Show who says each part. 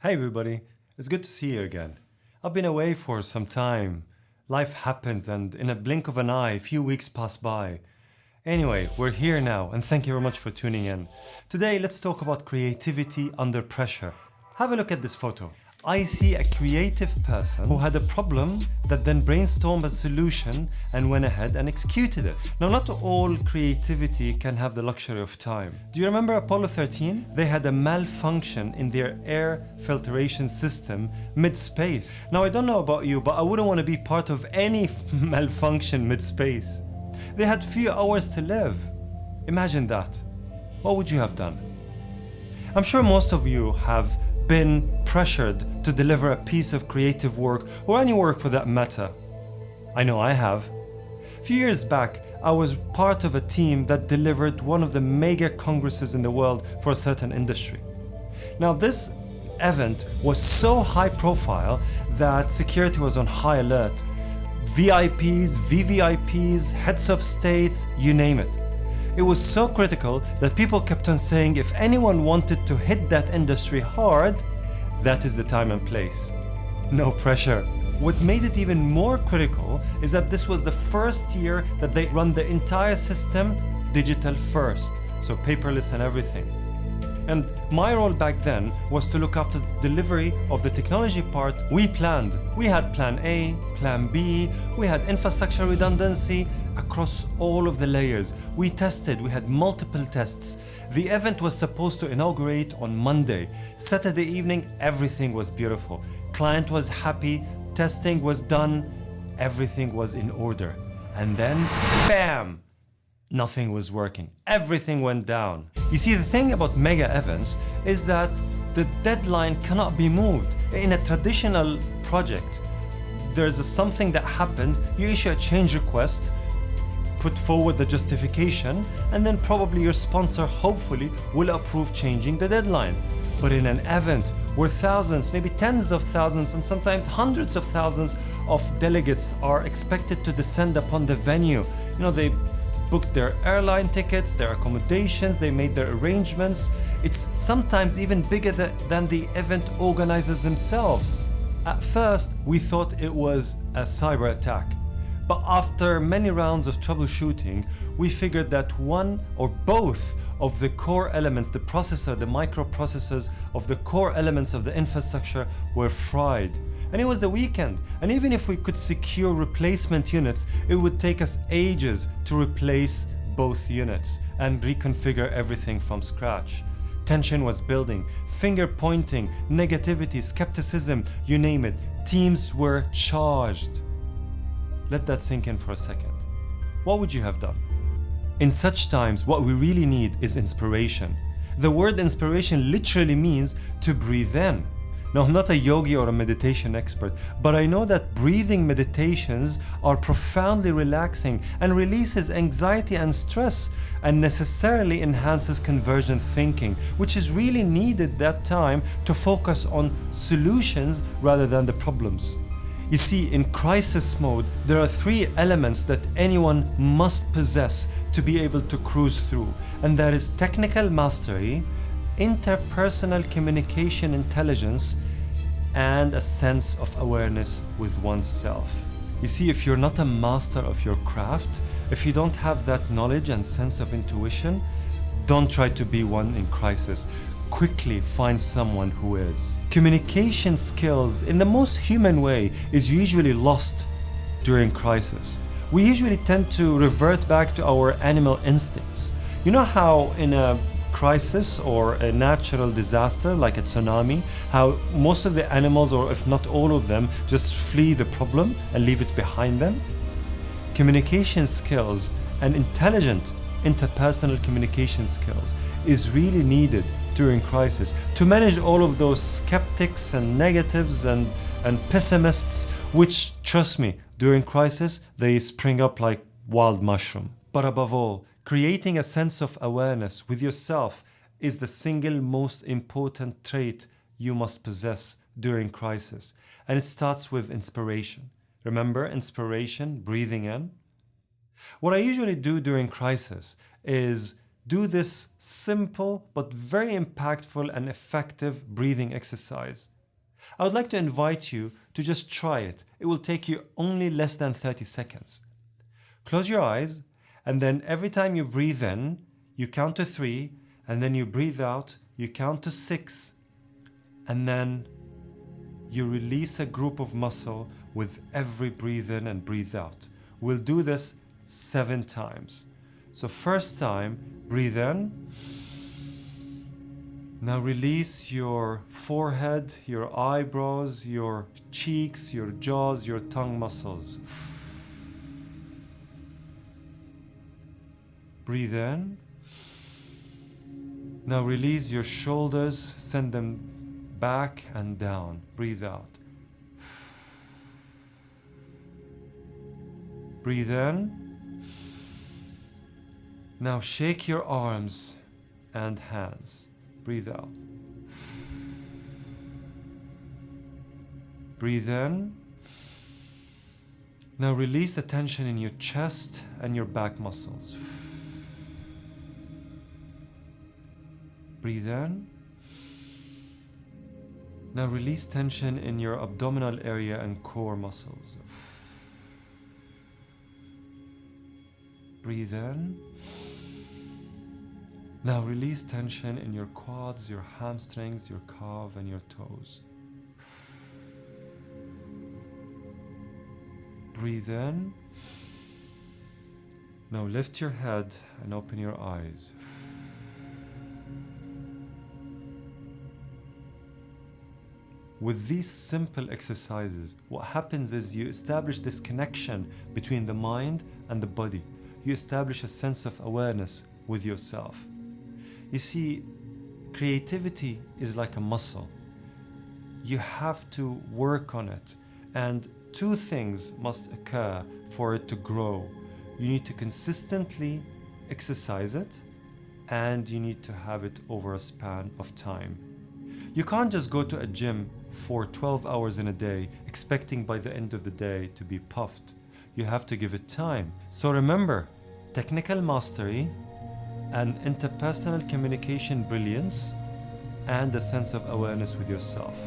Speaker 1: Hey everybody, it's good to see you again. I've been away for some time. Life happens, and in a blink of an eye, a few weeks pass by. Anyway, we're here now, and thank you very much for tuning in. Today, let's talk about creativity under pressure. Have a look at this photo. I see a creative person who had a problem that then brainstormed a solution and went ahead and executed it. Now, not all creativity can have the luxury of time. Do you remember Apollo 13? They had a malfunction in their air filtration system mid-space. Now, I don't know about you, but I wouldn't want to be part of any malfunction mid-space. They had few hours to live. Imagine that. What would you have done? I'm sure most of you have been pressured to deliver a piece of creative work or any work for that matter. I know I have. A few years back, I was part of a team that delivered one of the mega congresses in the world for a certain industry. Now, this event was so high profile that security was on high alert. VIPs, VVIPs, heads of states, you name it. It was so critical that people kept on saying if anyone wanted to hit that industry hard, that is the time and place. No pressure. What made it even more critical is that this was the first year that they run the entire system digital first, so paperless and everything. And my role back then was to look after the delivery of the technology part we planned. We had plan A, plan B, we had infrastructure redundancy across all of the layers. We tested, we had multiple tests. The event was supposed to inaugurate on Monday. Saturday evening, everything was beautiful. Client was happy, testing was done, everything was in order. And then, bam! Nothing was working. Everything went down. You see, the thing about mega events is that the deadline cannot be moved. In a traditional project, there's something that happened, you issue a change request, put forward the justification, and then probably your sponsor hopefully will approve changing the deadline. But in an event where thousands, maybe tens of thousands, and sometimes hundreds of thousands of delegates are expected to descend upon the venue, they booked their airline tickets, their accommodations, they made their arrangements. It's sometimes even bigger than the event organizers themselves. At first, we thought it was a cyber attack. But after many rounds of troubleshooting, we figured that one or both of the core elements, the processor, the microprocessors of the core elements of the infrastructure were fried. And it was the weekend. And even if we could secure replacement units, it would take us ages to replace both units and reconfigure everything from scratch. Tension was building, finger pointing, negativity, skepticism, you name it. Teams were charged. Let that sink in for a second. What would you have done? In such times, what we really need is inspiration. The word inspiration literally means to breathe in. Now, I'm not a yogi or a meditation expert, but I know that breathing meditations are profoundly relaxing and releases anxiety and stress and necessarily enhances convergent thinking, which is really needed that time to focus on solutions rather than the problems. You see, in crisis mode, there are three elements that anyone must possess to be able to cruise through, and that is technical mastery, interpersonal communication intelligence, and a sense of awareness with oneself. You see, if you're not a master of your craft, if you don't have that knowledge and sense of intuition, don't try to be one in crisis. Quickly find someone who is. Communication skills, in the most human way, is usually lost during crisis. We usually tend to revert back to our animal instincts. You know how in a crisis or a natural disaster like a tsunami, how most of the animals, or if not all of them, just flee the problem and leave it behind them? Communication skills and intelligent interpersonal communication skills is really needed during crisis to manage all of those skeptics and negatives and pessimists, which, trust me, during crisis they spring up like wild mushroom. But above all, creating a sense of awareness with yourself is the single most important trait you must possess during crisis, and it starts with inspiration. Remember, inspiration, breathing in. What I usually do during crisis is do this simple but very impactful and effective breathing exercise. I would like to invite you to just try it. It will take you only less than 30 seconds. Close your eyes, and then every time you breathe in, you count to 3, and then you breathe out, you count to 6, and then you release a group of muscle with every breathe in and breathe out. We'll do this 7 times. So first time, breathe in. Now release your forehead, your eyebrows, your cheeks, your jaws, your tongue muscles. Breathe in. Now release your shoulders, send them back and down. Breathe out. Breathe in. Now shake your arms and hands. Breathe out. Breathe in. Now release the tension in your chest and your back muscles. Breathe in. Now release tension in your abdominal area and core muscles. Breathe in. Now release tension in your quads, your hamstrings, your calf and your toes. Breathe in. Now lift your head and open your eyes. With these simple exercises, what happens is you establish this connection between the mind and the body. You establish a sense of awareness with yourself. You see, creativity is like a muscle. You have to work on it, and 2 things must occur for it to grow. You need to consistently exercise it, and you need to have it over a span of time. You can't just go to a gym for 12 hours in a day expecting by the end of the day to be puffed. You have to give it time. So remember, technical mastery and interpersonal communication brilliance and a sense of awareness with yourself.